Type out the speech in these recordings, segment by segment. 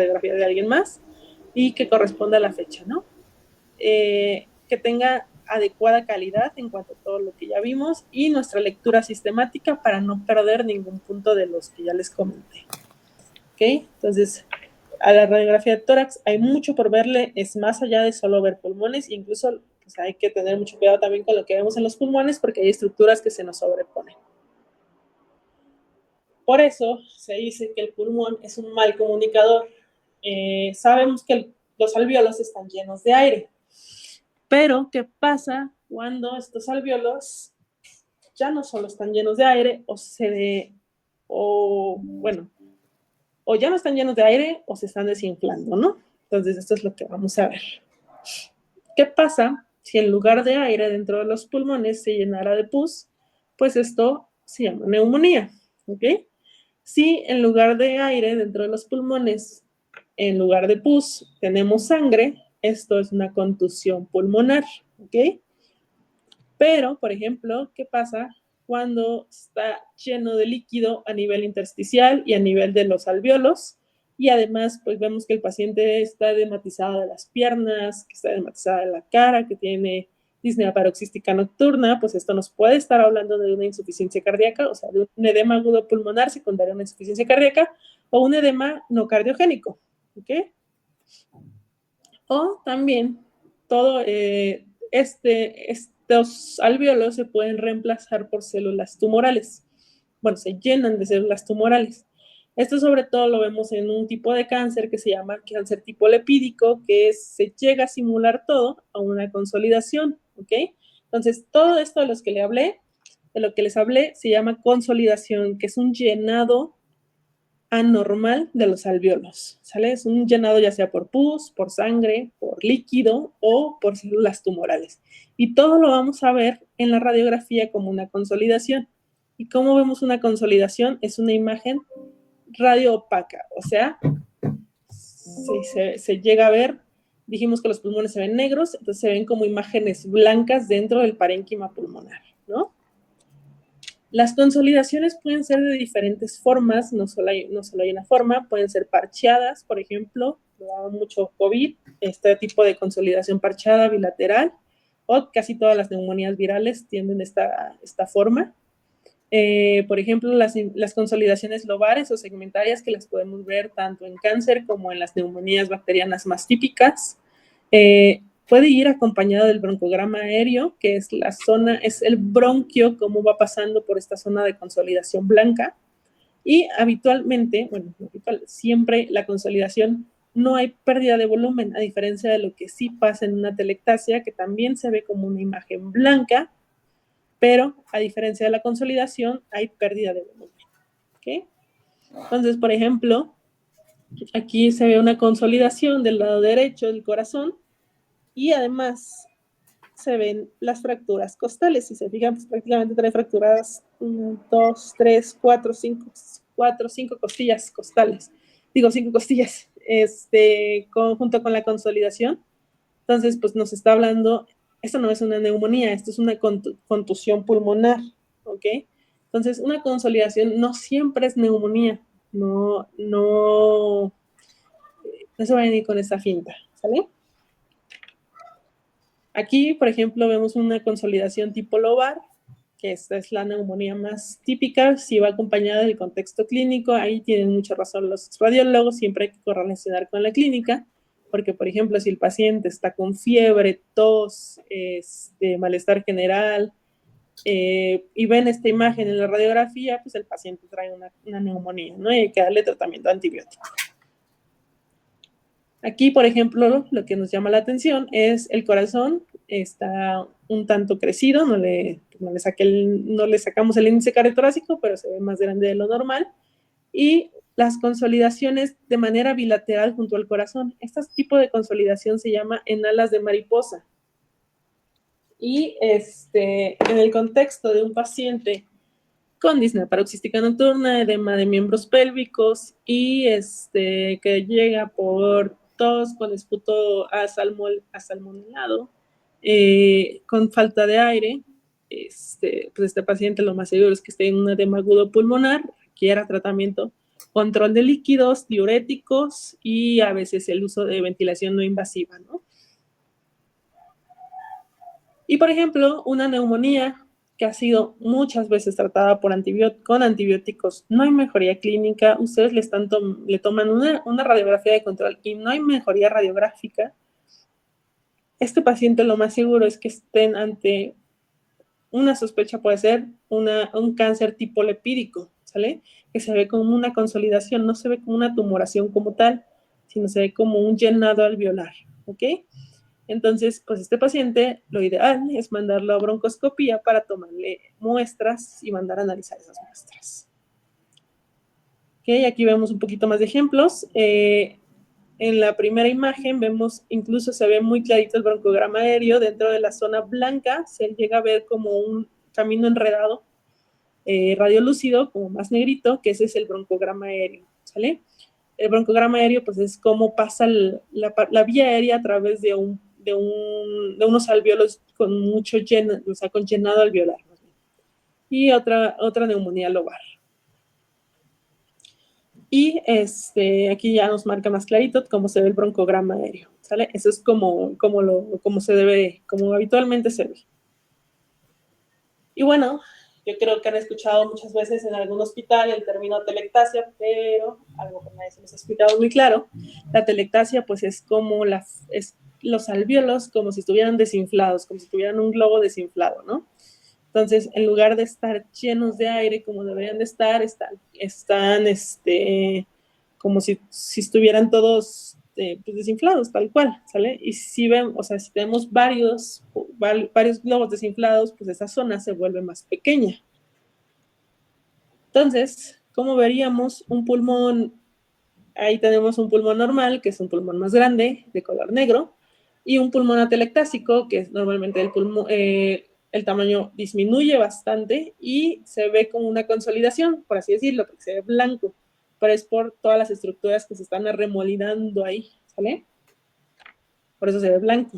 radiografía de alguien más y que corresponda a la fecha, ¿no? Que tenga adecuada calidad en cuanto a todo lo que ya vimos y nuestra lectura sistemática para no perder ningún punto de los que ya les comenté. ¿Ok? Entonces, a la radiografía de tórax hay mucho por verle, es más allá de solo ver pulmones, incluso pues, hay que tener mucho cuidado también con lo que vemos en los pulmones porque hay estructuras que se nos sobreponen. Por eso se dice que el pulmón es un mal comunicador. Sabemos que los alvéolos están llenos de aire, pero ¿qué pasa cuando estos alvéolos ya no solo están llenos de aire o ya no están llenos de aire o se están desinflando, ¿no? Entonces esto es lo que vamos a ver. ¿Qué pasa si en lugar de aire dentro de los pulmones se llenara de pus? Pues esto se llama neumonía, ¿ok? Si en lugar de aire dentro de los pulmones, en lugar de pus, tenemos sangre, esto es una contusión pulmonar, ¿ok? Pero, por ejemplo, ¿qué pasa cuando está lleno de líquido a nivel intersticial y a nivel de los alvéolos? Y además, pues vemos que el paciente está edematizado de las piernas, que está edematizada de la cara, que tiene disnea paroxística nocturna, pues esto nos puede estar hablando de una insuficiencia cardíaca, o sea, de un edema agudo pulmonar secundario a una insuficiencia cardíaca o un edema no cardiogénico, ¿ok? O también todo estos alvéolos se pueden reemplazar por células tumorales. Bueno, se llenan de células tumorales. Esto sobre todo lo vemos en un tipo de cáncer que se llama cáncer tipo lipídico, que se llega a simular todo a una consolidación, ¿ok? Entonces, todo esto de lo que les hablé, se llama consolidación, que es un llenado anormal de los alvéolos, ¿sale? Es un llenado ya sea por pus, por sangre, por líquido o por células tumorales. Y todo lo vamos a ver en la radiografía como una consolidación. ¿Y cómo vemos una consolidación? Es una imagen radioopaca, o sea, se llega a ver, dijimos que los pulmones se ven negros, entonces se ven como imágenes blancas dentro del parénquima pulmonar, ¿no? Las consolidaciones pueden ser de diferentes formas, no solo hay una forma, pueden ser parcheadas, por ejemplo, lo daba mucho COVID, este tipo de consolidación parchada bilateral, o casi todas las neumonías virales tienen esta forma. Por ejemplo, las consolidaciones lobares o segmentarias que las podemos ver tanto en cáncer como en las neumonías bacterianas más típicas. Puede ir acompañado del broncograma aéreo, que es es el bronquio, cómo va pasando por esta zona de consolidación blanca. Y habitualmente, bueno, siempre la consolidación no hay pérdida de volumen, a diferencia de lo que sí pasa en una telectasia, que también se ve como una imagen blanca, pero a diferencia de la consolidación, hay pérdida de volumen. ¿Okay? Entonces, por ejemplo, aquí se ve una consolidación del lado derecho del corazón y además se ven las fracturas costales. Si se fijan, pues prácticamente trae fracturadas 1, 2, 3, 4, 5 costillas costales. Digo, 5 costillas, junto con la consolidación. Entonces, pues nos está hablando, esto no es una neumonía, esto es una contusión pulmonar, ¿ok? Entonces, una consolidación no siempre es neumonía, no se vayan a ir con esta finta, ¿sale? Aquí, por ejemplo, vemos una consolidación tipo lobar, que esta es la neumonía más típica, si va acompañada del contexto clínico, ahí tienen mucha razón los radiólogos, siempre hay que correlacionar con la clínica, porque, por ejemplo, si el paciente está con fiebre, tos, malestar general, y ven esta imagen en la radiografía, pues el paciente trae una neumonía, ¿no? Y hay que darle tratamiento antibiótico. Aquí, por ejemplo, lo que nos llama la atención es el corazón, está un tanto crecido, no le sacamos el índice cardiotorácico, pero se ve más grande de lo normal, y las consolidaciones de manera bilateral junto al corazón. Este tipo de consolidación se llama en alas de mariposa. Y en el contexto de un paciente con disnea paroxística nocturna, edema de miembros pélvicos y que llega por tos con esputo asalmonelado, con falta de aire, pues este paciente lo más seguro es que esté en un edema agudo pulmonar, requiera tratamiento control de líquidos, diuréticos y a veces el uso de ventilación no invasiva, ¿no? Y, por ejemplo, una neumonía que ha sido muchas veces tratada con antibióticos, no hay mejoría clínica, ustedes le toman una radiografía de control y no hay mejoría radiográfica, este paciente lo más seguro es que estén ante una sospecha, puede ser un cáncer tipo lepídico, ¿sale? Que se ve como una consolidación, no se ve como una tumoración como tal, sino se ve como un llenado alveolar, ¿ok? Entonces, pues este paciente, lo ideal es mandarlo a broncoscopía para tomarle muestras y mandar a analizar esas muestras. Ok, aquí vemos un poquito más de ejemplos. En la primera imagen vemos, incluso se ve muy clarito el broncograma aéreo. Dentro de la zona blanca se llega a ver como un camino enredado, radiolúcido, como más negrito, que ese es el broncograma aéreo, ¿sale? El broncograma aéreo, pues es cómo pasa la vía aérea a través de unos alvéolos con mucho o sea, con llenado alveolar. Y otra neumonía lobar. Y aquí ya nos marca más clarito cómo se ve el broncograma aéreo, ¿sale? Eso es como se debe, como habitualmente se ve. Y bueno, yo creo que han escuchado muchas veces en algún hospital el término telectasia, pero algo que nadie se nos ha explicado muy claro. La telectasia, pues, es como los alvéolos como si estuvieran desinflados, como si tuvieran un globo desinflado, ¿no? Entonces, en lugar de estar llenos de aire como deberían de estar, están como si estuvieran todos pues desinflados, tal cual, ¿sale? Y si ven, o sea, si tenemos varios globos desinflados, pues esa zona se vuelve más pequeña. Entonces, ¿cómo veríamos un pulmón? Ahí tenemos un pulmón normal, que es un pulmón más grande, de color negro, y un pulmón atelectásico, que es normalmente el tamaño disminuye bastante y se ve como una consolidación, por así decirlo, porque se ve blanco, pero es por todas las estructuras que se están arremolinando ahí, ¿sale? Por eso se ve blanco.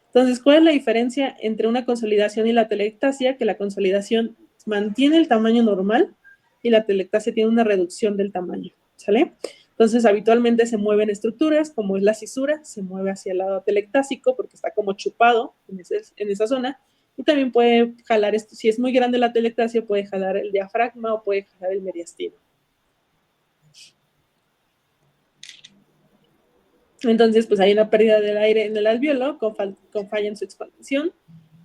Entonces, ¿cuál es la diferencia entre una consolidación y la atelectasia? Que la consolidación mantiene el tamaño normal y la atelectasia tiene una reducción del tamaño, ¿sale? Entonces, habitualmente se mueven estructuras, como es la cisura, se mueve hacia el lado atelectásico porque está como chupado en esa zona, y también puede jalar esto, si es muy grande la atelectasia, puede jalar el diafragma o puede jalar el mediastino. Entonces, pues hay una pérdida del aire en el alvéolo con falla en su expansión,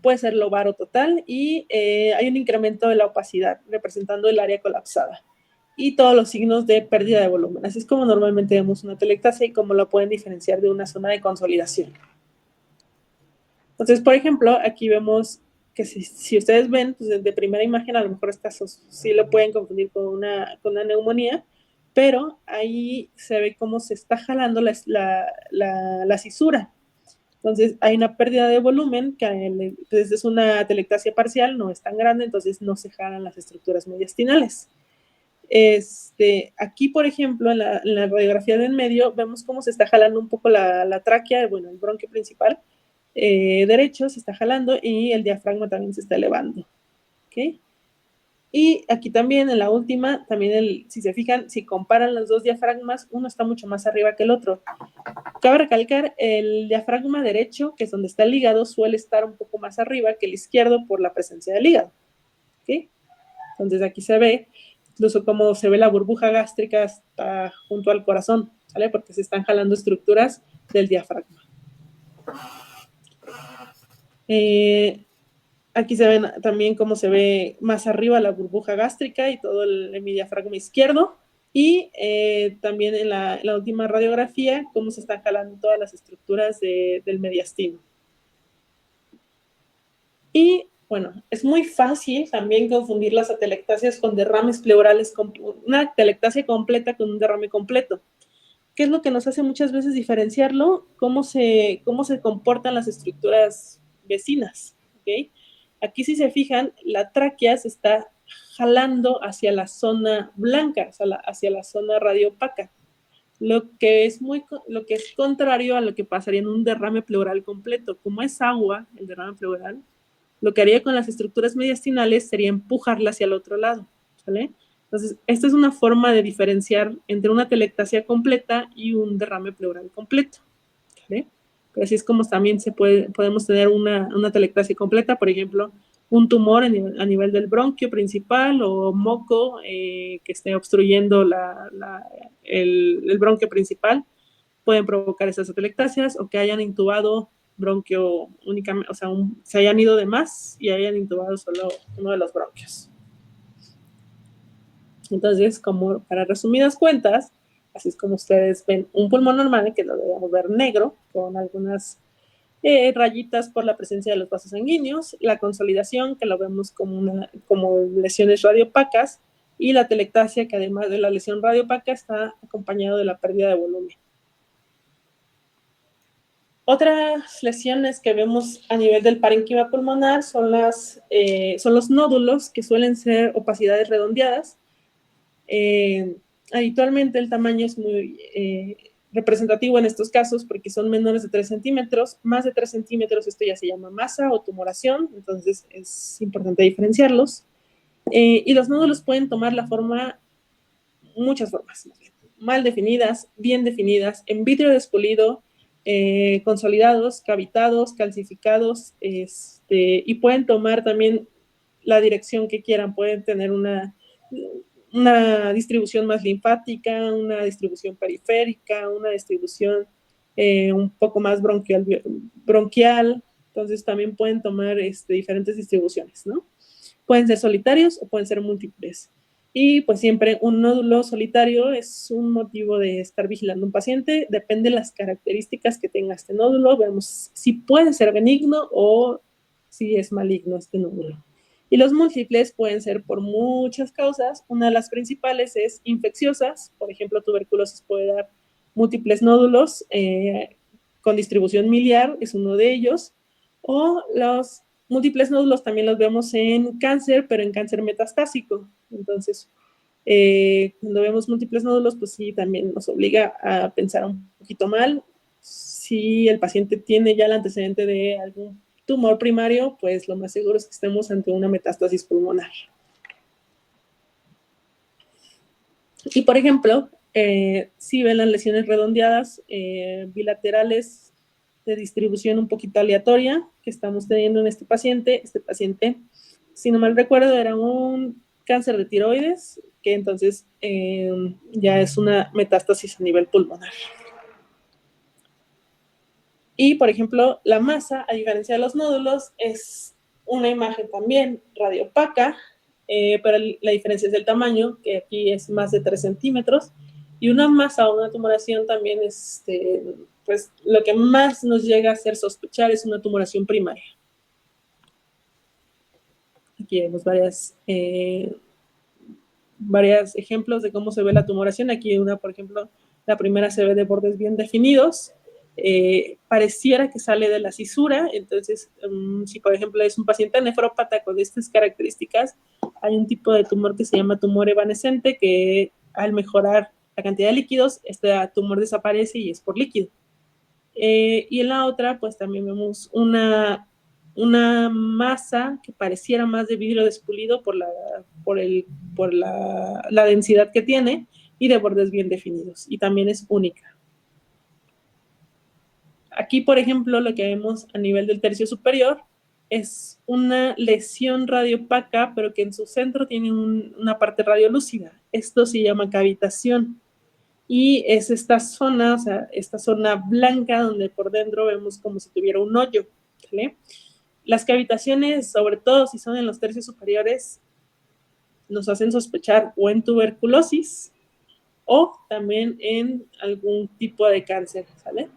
puede ser lobaro total y hay un incremento de la opacidad representando el área colapsada y todos los signos de pérdida de volumen. Así es como normalmente vemos una telectasia y cómo lo pueden diferenciar de una zona de consolidación. Entonces, por ejemplo, aquí vemos que si ustedes ven, pues de primera imagen a lo mejor sí lo pueden confundir con una neumonía, pero ahí se ve cómo se está jalando la cisura. Entonces, hay una pérdida de volumen, que pues, es una telectasia parcial, no es tan grande, entonces no se jalan las estructuras mediastinales. Aquí, por ejemplo, en la radiografía del medio, vemos cómo se está jalando un poco la tráquea, bueno, el bronquio principal derecho se está jalando y el diafragma también se está elevando. ¿Ok? Y aquí también, en la última, también si se fijan, si comparan los dos diafragmas, uno está mucho más arriba que el otro. Cabe recalcar, el diafragma derecho, que es donde está el hígado, suele estar un poco más arriba que el izquierdo por la presencia del hígado. ¿Ok? Entonces aquí se ve incluso cómo se ve la burbuja gástrica hasta junto al corazón, ¿vale? Porque se están jalando estructuras del diafragma. Aquí se ven también cómo se ve más arriba la burbuja gástrica y todo el diafragma izquierdo. Y también en la última radiografía, cómo se están jalando todas las estructuras del mediastino. Y bueno, es muy fácil también confundir las atelectasias con derrames pleurales, una atelectasia completa con un derrame completo. ¿Qué es lo que nos hace muchas veces diferenciarlo? Cómo se comportan las estructuras vecinas. ¿Okay? Aquí, si se fijan, la tráquea se está jalando hacia la zona blanca, hacia la zona radiopaca, lo que es contrario a lo que pasaría en un derrame pleural completo. Como es agua, el derrame pleural, lo que haría con las estructuras mediastinales sería empujarla hacia el otro lado, ¿sale? Entonces, esta es una forma de diferenciar entre una telectasia completa y un derrame pleural completo, ¿vale? Pero así es como también podemos tener una telectasia completa, por ejemplo, un tumor a nivel del bronquio principal o moco que esté obstruyendo el bronquio principal, pueden provocar esas atelectasias, o que hayan intubado bronquio únicamente, o sea, se hayan ido de más y hayan intubado solo uno de los bronquios. Entonces, como para resumidas cuentas, así es como ustedes ven un pulmón normal, que lo debemos ver negro, con algunas rayitas por la presencia de los vasos sanguíneos, la consolidación, que lo vemos como lesiones radiopacas, y la telectasia, que además de la lesión radiopaca está acompañado de la pérdida de volumen. Otras lesiones que vemos a nivel del parénquima pulmonar son los nódulos, que suelen ser opacidades redondeadas. Habitualmente el tamaño es muy representativo en estos casos porque son menores de 3 centímetros. Más de 3 centímetros, esto ya se llama masa o tumoración, entonces es importante diferenciarlos. Y los nódulos pueden tomar muchas formas, mal definidas, bien definidas, en vitrio despulido, consolidados, cavitados, calcificados, y pueden tomar también la dirección que quieran. Pueden tener una distribución más linfática, una distribución periférica, una distribución un poco más bronquial. Entonces también pueden tomar diferentes distribuciones, ¿no? Pueden ser solitarios o pueden ser múltiples. Y pues siempre un nódulo solitario es un motivo de estar vigilando a un paciente. Depende de las características que tenga este nódulo. Vemos si puede ser benigno o si es maligno este nódulo. Y los múltiples pueden ser por muchas causas. Una de las principales es infecciosas. Por ejemplo, tuberculosis puede dar múltiples nódulos con distribución miliar, es uno de ellos. O los múltiples nódulos también los vemos en cáncer, pero en cáncer metastásico. Entonces, cuando vemos múltiples nódulos, pues sí, también nos obliga a pensar un poquito mal. Si el paciente tiene ya el antecedente de algún tumor primario, pues lo más seguro es que estemos ante una metástasis pulmonar. Y, por ejemplo, si ven las lesiones redondeadas bilaterales de distribución un poquito aleatoria que estamos teniendo en este paciente, si no mal recuerdo, era un cáncer de tiroides, que entonces ya es una metástasis a nivel pulmonar. Y, por ejemplo, la masa, a diferencia de los nódulos, es una imagen también radiopaca, pero la diferencia es el tamaño, que aquí es más de 3 centímetros, y una masa o una tumoración también pues lo que más nos llega a hacer sospechar es una tumoración primaria. Aquí vemos varios ejemplos de cómo se ve la tumoración. Aquí por ejemplo, la primera se ve de bordes bien definidos, pareciera que sale de la cisura. Entonces, si por ejemplo es un paciente nefrópata con estas características, hay un tipo de tumor que se llama tumor evanescente, que al mejorar la cantidad de líquidos, este tumor desaparece y es por líquido. Y en la otra, pues también vemos una masa que pareciera más de vidrio despulido por la densidad que tiene, y de bordes bien definidos, y también es única. Aquí, por ejemplo, lo que vemos a nivel del tercio superior es una lesión radiopaca, pero que en su centro tiene una parte radiolúcida. Esto se llama cavitación. Y es esta zona, o sea, esta zona blanca donde por dentro vemos como si tuviera un hoyo, ¿vale? Las cavitaciones, sobre todo si son en los tercios superiores, nos hacen sospechar o en tuberculosis o también en algún tipo de cáncer, ¿sale?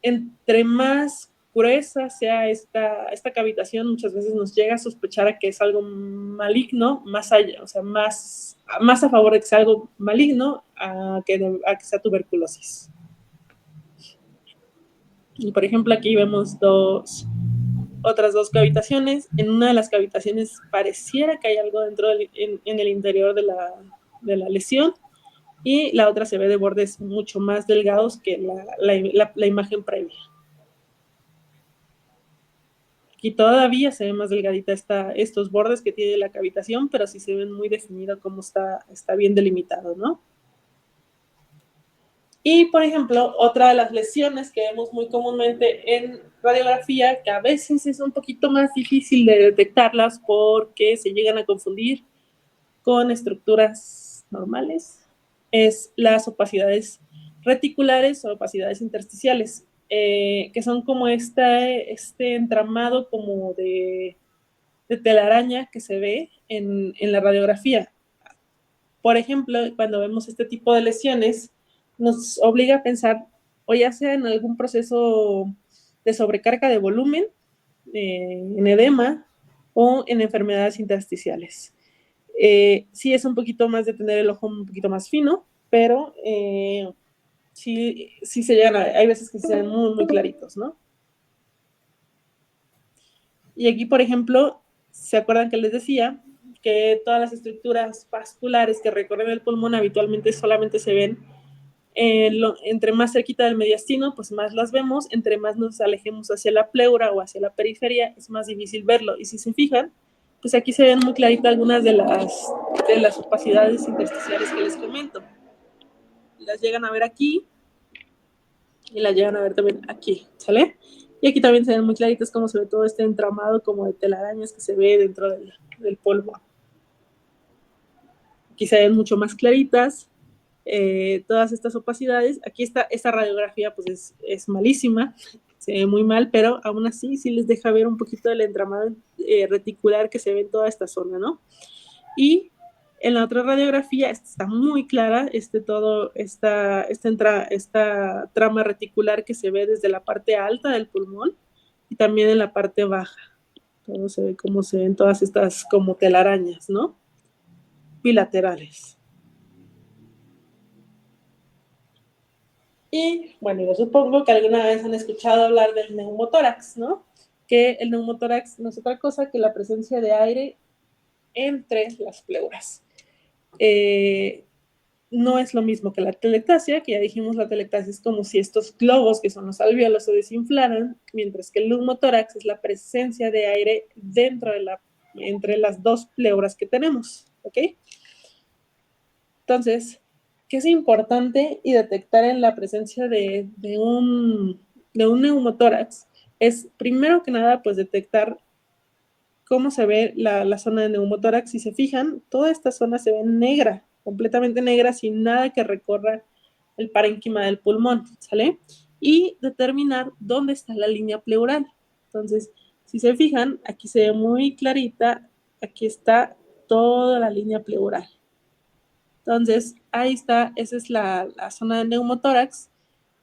Entre más gruesa sea esta cavitación, muchas veces nos llega a sospechar a que es algo maligno, más allá, o sea, más a favor de que sea algo maligno a que sea tuberculosis. Y por ejemplo, aquí vemos otras dos cavitaciones. En una de las cavitaciones pareciera que hay algo dentro en el interior de la lesión, y la otra se ve de bordes mucho más delgados que la imagen previa. Aquí todavía se ve más delgadita estos bordes que tiene la cavitación, pero sí se ven muy definido cómo está bien delimitado, ¿no? Y, por ejemplo, otra de las lesiones que vemos muy comúnmente en radiografía, que a veces es un poquito más difícil de detectarlas porque se llegan a confundir con estructuras normales, es las opacidades reticulares o opacidades intersticiales, que son como este entramado como de telaraña que se ve en la radiografía. Por ejemplo, cuando vemos este tipo de lesiones, nos obliga a pensar, o ya sea en algún proceso de sobrecarga de volumen, en edema o en enfermedades intersticiales. Sí es un poquito más de tener el ojo un poquito más fino, pero sí se llegan hay veces que se ven muy, muy claritos, ¿no? Y aquí, por ejemplo, ¿se acuerdan que les decía que todas las estructuras vasculares que recorren el pulmón habitualmente solamente se ven entre más cerquita del mediastino, pues más las vemos, entre más nos alejemos hacia la pleura o hacia la periferia, es más difícil verlo. Y si se fijan, pues aquí se ven muy claritas algunas de las opacidades intersticiales que les comento. Las llegan a ver aquí y las llegan a ver también aquí, ¿sale? Y aquí también se ven muy claritas cómo se ve todo este entramado como de telarañas que se ve dentro del polvo. Aquí se ven mucho más claritas todas estas opacidades. Aquí esta radiografía pues es malísima, se ve muy mal, pero aún así sí les deja ver un poquito del entramado reticular que se ve en toda esta zona, ¿no? Y en la otra radiografía está muy clara esta trama reticular que se ve desde la parte alta del pulmón y también en la parte baja. Todo se ve como se ven todas estas como telarañas, ¿no? Bilaterales. Y bueno, yo supongo que alguna vez han escuchado hablar del neumotórax, ¿no? Que el neumotórax no es otra cosa que la presencia de aire entre las pleuras. No es lo mismo que la telectasia, que ya dijimos la telectasia es como si estos globos, que son los alvéolos, se desinflaran, mientras que el neumotórax es la presencia de aire dentro entre las dos pleuras que tenemos, ¿ok? Entonces, ¿qué es importante y detectar en la presencia de un neumotórax? Es, primero que nada, pues detectar cómo se ve la zona de neumotórax. Si se fijan, toda esta zona se ve negra, completamente negra, sin nada que recorra el parénquima del pulmón, ¿sale? Y determinar dónde está la línea pleural. Entonces, si se fijan, aquí se ve muy clarita, aquí está toda la línea pleural. Entonces, ahí está, esa es la zona de neumotórax.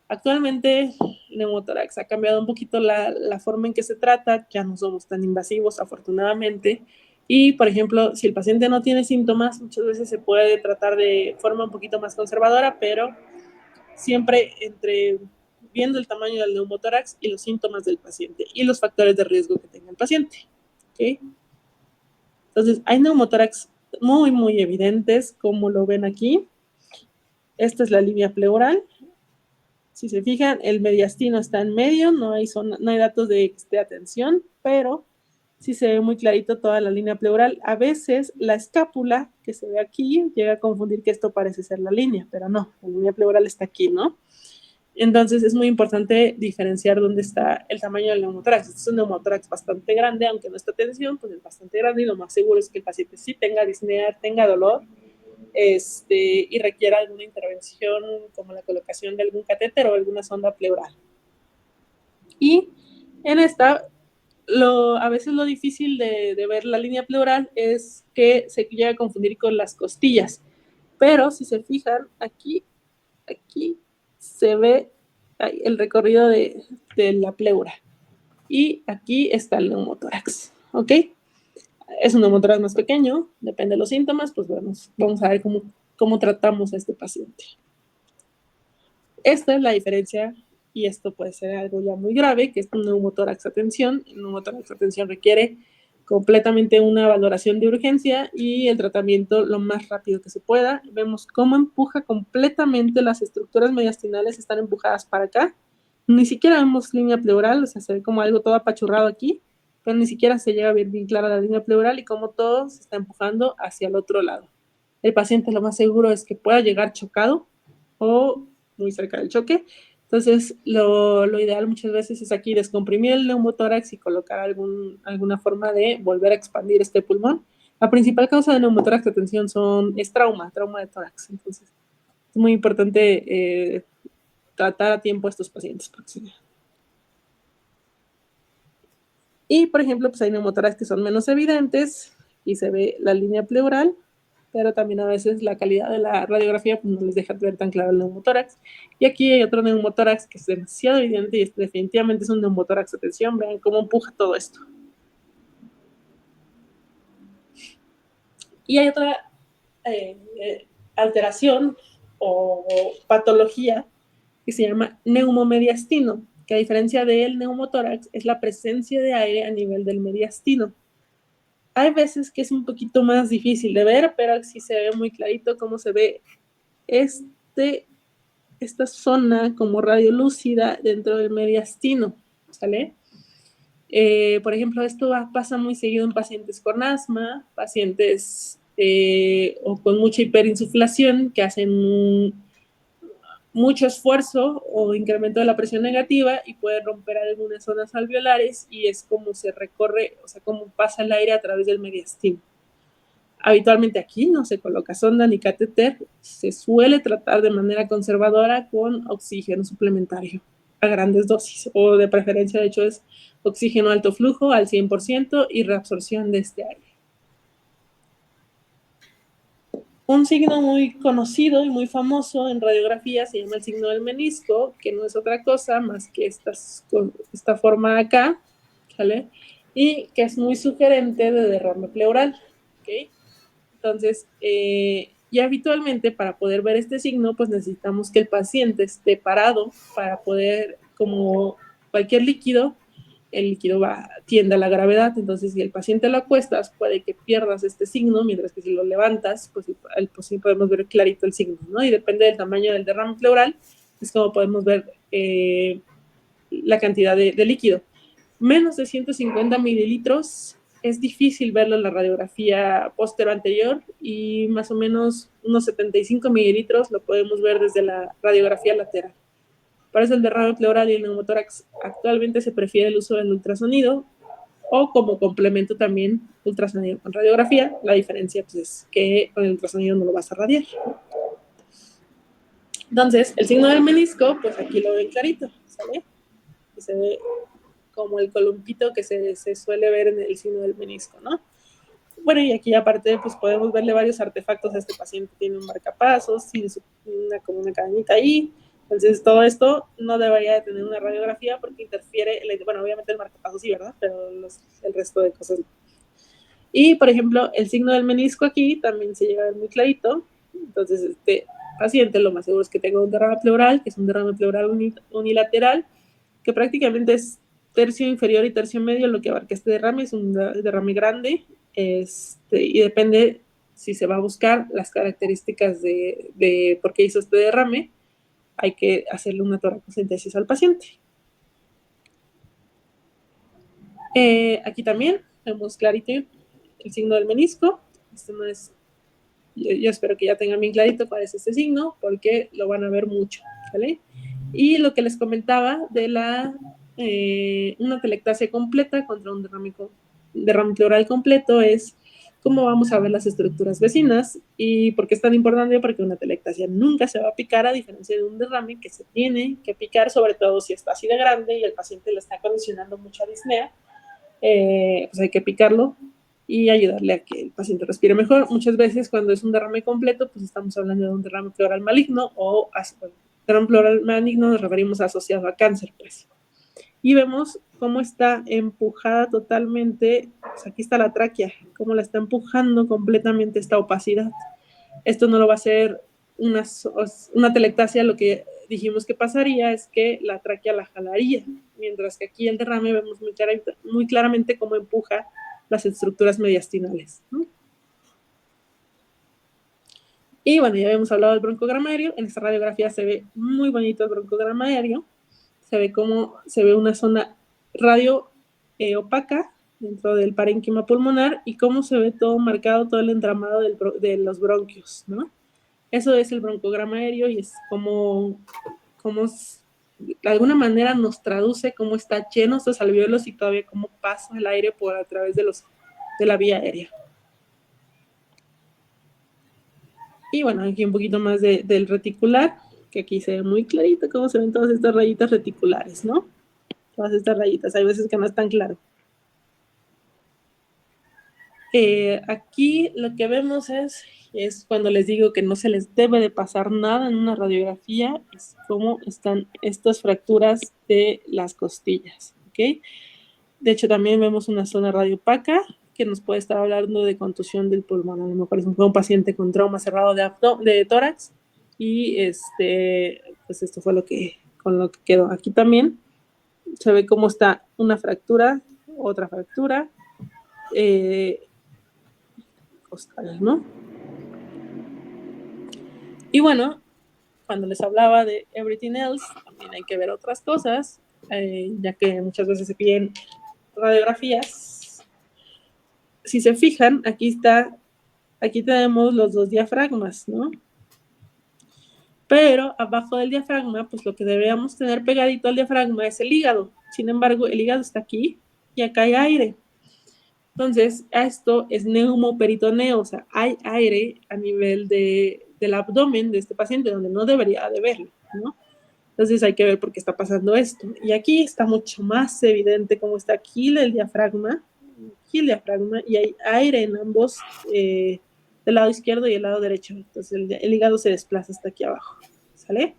Actualmente, el neumotórax ha cambiado un poquito la forma en que se trata, ya no somos tan invasivos, afortunadamente. Y, por ejemplo, si el paciente no tiene síntomas, muchas veces se puede tratar de forma un poquito más conservadora, pero siempre viendo el tamaño del neumotórax y los síntomas del paciente y los factores de riesgo que tenga el paciente. ¿Okay? Entonces, hay neumotórax muy, muy evidentes, como lo ven aquí. Esta es la línea pleural. Si se fijan, el mediastino está en medio, no hay datos de atención, pero sí se ve muy clarito toda la línea pleural. A veces la escápula que se ve aquí llega a confundir que esto parece ser la línea, pero no, la línea pleural está aquí, ¿no? Entonces es muy importante diferenciar dónde está el tamaño del neumotórax. Este es un neumotórax bastante grande, aunque no está tensión, pues es bastante grande y lo más seguro es que el paciente sí tenga disnea, tenga dolor, y requiera alguna intervención como la colocación de algún catéter o alguna sonda pleural. Y en esta, a veces lo difícil de ver la línea pleural es que se llega a confundir con las costillas, pero si se fijan, aquí se ve el recorrido de la pleura. Y aquí está el neumotórax, ¿ok? Es un neumotórax más pequeño, depende de los síntomas, pues bueno, vamos a ver cómo tratamos a este paciente. Esta es la diferencia, y esto puede ser algo ya muy grave, que es un neumotórax a tensión. El neumotórax a tensión requiere completamente una valoración de urgencia y el tratamiento lo más rápido que se pueda. Vemos cómo empuja completamente las estructuras mediastinales, están empujadas para acá. Ni siquiera vemos línea pleural, o sea, se ve como algo todo apachurrado aquí, pero ni siquiera se llega a ver bien clara la línea pleural y como todo se está empujando hacia el otro lado. El paciente lo más seguro es que pueda llegar chocado o muy cerca del choque. Entonces, lo ideal muchas veces es aquí descomprimir el neumotórax y colocar alguna forma de volver a expandir este pulmón. La principal causa de neumotórax de tensión es trauma de tórax. Entonces, es muy importante tratar a tiempo a estos pacientes. Y, por ejemplo, pues hay neumotórax que son menos evidentes y se ve la línea pleural, pero también a veces la calidad de la radiografía pues, no les deja ver tan claro el neumotórax. Y aquí hay otro neumotórax que es demasiado evidente y definitivamente es un neumotórax de tensión. Vean cómo empuja todo esto. Y hay otra alteración o patología que se llama neumomediastino, que a diferencia del neumotórax es la presencia de aire a nivel del mediastino. Hay veces que es un poquito más difícil de ver, pero sí se ve muy clarito cómo se ve esta zona como radiolúcida dentro del mediastino, ¿sale? Por ejemplo, esto pasa muy seguido en pacientes con asma, pacientes o con mucha hiperinsuflación que hacen mucho esfuerzo o incremento de la presión negativa y puede romper algunas zonas alveolares y es como se recorre, o sea, como pasa el aire a través del mediastino. Habitualmente aquí no se coloca sonda ni catéter, se suele tratar de manera conservadora con oxígeno suplementario a grandes dosis o de preferencia, de hecho, es oxígeno alto flujo al 100% y reabsorción de este aire. Un signo muy conocido y muy famoso en radiografía se llama el signo del menisco, que no es otra cosa más que esta forma acá, ¿vale? Y que es muy sugerente de derrame pleural, ¿ok? Entonces, y habitualmente para poder ver este signo, pues necesitamos que el paciente esté parado para poder, como cualquier líquido, el líquido tiende a la gravedad. Entonces, si el paciente lo acuestas, puede que pierdas este signo, mientras que si lo levantas, pues sí podemos ver clarito el signo, ¿no? Y depende del tamaño del derrame pleural, es como podemos ver la cantidad de líquido. Menos de 150 mililitros es difícil verlo en la radiografía póstero anterior y más o menos unos 75 mililitros lo podemos ver desde la radiografía lateral. Para eso el derrame pleural y el neumotórax actualmente se prefiere el uso del ultrasonido o como complemento también ultrasonido con radiografía. La diferencia pues, es que con el ultrasonido no lo vas a radiar. Entonces, el signo del menisco, pues aquí lo ven clarito, ¿sale? Y se ve como el columpito que se suele ver en el signo del menisco, ¿no? Bueno, y aquí aparte, pues podemos verle varios artefactos a este paciente. Tiene un marcapasos, tiene como una cadenita ahí. Entonces, todo esto no debería de tener una radiografía porque interfiere, bueno, obviamente el marcapasos sí, ¿verdad? Pero el resto de cosas no. Y, por ejemplo, el signo del menisco aquí también se llega a ver muy clarito. Entonces, este paciente lo más seguro es que tenga un derrame pleural, que es un derrame pleural unilateral, que prácticamente es tercio inferior y tercio medio lo que abarca este derrame. Es un derrame grande y depende si se va a buscar las características de por qué hizo este derrame. Hay que hacerle una toracocentesis al paciente. Aquí también vemos clarito el signo del menisco. Este no es, yo espero que ya tengan bien clarito cuál es este signo, porque lo van a ver mucho, ¿vale? Y lo que les comentaba de una telectasia completa contra un derrame pleural completo es cómo vamos a ver las estructuras vecinas. ¿Y por qué es tan importante? Porque una telectasia nunca se va a picar, a diferencia de un derrame que se tiene que picar, sobre todo si está así de grande y el paciente le está condicionando mucha disnea. Pues hay que picarlo y ayudarle a que el paciente respire mejor. Muchas veces cuando es un derrame completo, pues estamos hablando de un derrame pleural maligno o derrame pleural maligno nos referimos a asociado a cáncer, pues. Y vemos cómo está empujada totalmente, pues aquí está la tráquea, cómo la está empujando completamente esta opacidad. Esto no lo va a hacer una telectasia. Lo que dijimos que pasaría es que la tráquea la jalaría, mientras que aquí el derrame vemos muy claramente cómo empuja las estructuras mediastinales, ¿no? Y bueno, ya habíamos hablado del broncograma aéreo. En esta radiografía se ve muy bonito el broncograma aéreo. Se ve cómo se ve una zona radio opaca dentro del parénquima pulmonar y cómo se ve todo marcado, todo el entramado de los bronquios, ¿no? Eso es el broncograma aéreo y es como de alguna manera nos traduce cómo está lleno estos alvéolos y todavía cómo pasa el aire por a través de la vía aérea. Y bueno, aquí un poquito más del reticular, que aquí se ve muy clarito cómo se ven todas estas rayitas reticulares, ¿no? Todas estas rayitas, hay veces que no es tan claro. Aquí lo que vemos es cuando les digo que no se les debe de pasar nada en una radiografía, es cómo están estas fracturas de las costillas, ¿ok? De hecho, también vemos una zona radiopaca que nos puede estar hablando de contusión del pulmón. A lo mejor es un paciente con trauma cerrado de tórax y pues esto fue con lo que quedó. Aquí también se ve cómo está una fractura, otra fractura, costal, ¿no? Y bueno, cuando les hablaba de everything else, también hay que ver otras cosas, ya que muchas veces se piden radiografías. Si se fijan, aquí tenemos los dos diafragmas, ¿no? Pero abajo del diafragma, pues lo que deberíamos tener pegadito al diafragma es el hígado. Sin embargo, el hígado está aquí y acá hay aire. Entonces, esto es neumoperitoneo, o sea, hay aire a nivel del abdomen de este paciente donde no debería de verlo, ¿no? Entonces hay que ver por qué está pasando esto. Y aquí está mucho más evidente cómo está aquí el diafragma, y hay aire en ambos, del lado izquierdo y el lado derecho. Entonces el hígado se desplaza hasta aquí abajo, ¿sale?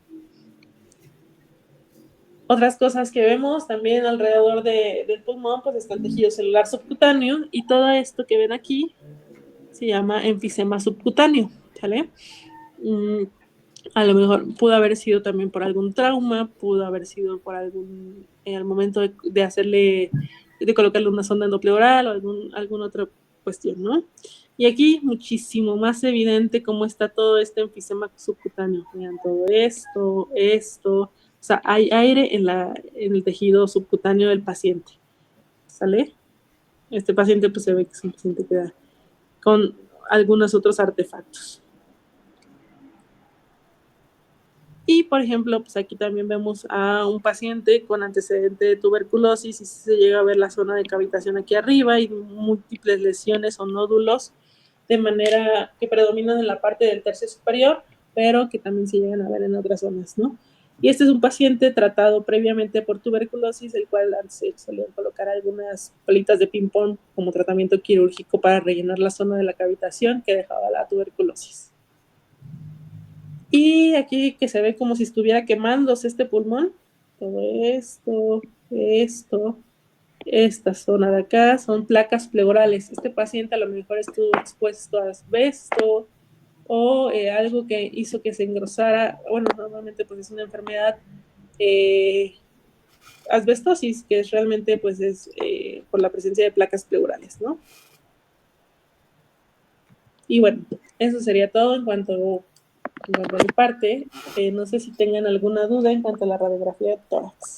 Otras cosas que vemos también alrededor del pulmón, pues está el tejido celular subcutáneo y todo esto que ven aquí se llama enfisema subcutáneo, ¿sale? A lo mejor pudo haber sido también por algún trauma, pudo haber sido por al momento de colocarle una sonda endopleoral o alguna otra cuestión, ¿no? Y aquí muchísimo más evidente cómo está todo este enfisema subcutáneo. Vean todo esto, o sea, hay aire en el tejido subcutáneo del paciente, ¿sale? Este paciente pues se ve que es un paciente que da con algunos otros artefactos. Y, por ejemplo, pues aquí también vemos a un paciente con antecedente de tuberculosis y se llega a ver la zona de cavitación aquí arriba y múltiples lesiones o nódulos de manera que predominan en la parte del tercio superior, pero que también se llegan a ver en otras zonas, ¿no? Y este es un paciente tratado previamente por tuberculosis, el cual se solían colocar algunas bolitas de ping-pong como tratamiento quirúrgico para rellenar la zona de la cavitación que dejaba la tuberculosis. Y aquí que se ve como si estuviera quemándose este pulmón, todo esta zona de acá son placas pleurales. Este paciente a lo mejor estuvo expuesto a asbesto o algo que hizo que se engrosara. Bueno, normalmente pues es una enfermedad asbestosis, que es realmente pues es por la presencia de placas pleurales, ¿no? Y bueno, eso sería todo en cuanto a mi parte. No sé si tengan alguna duda en cuanto a la radiografía de tórax.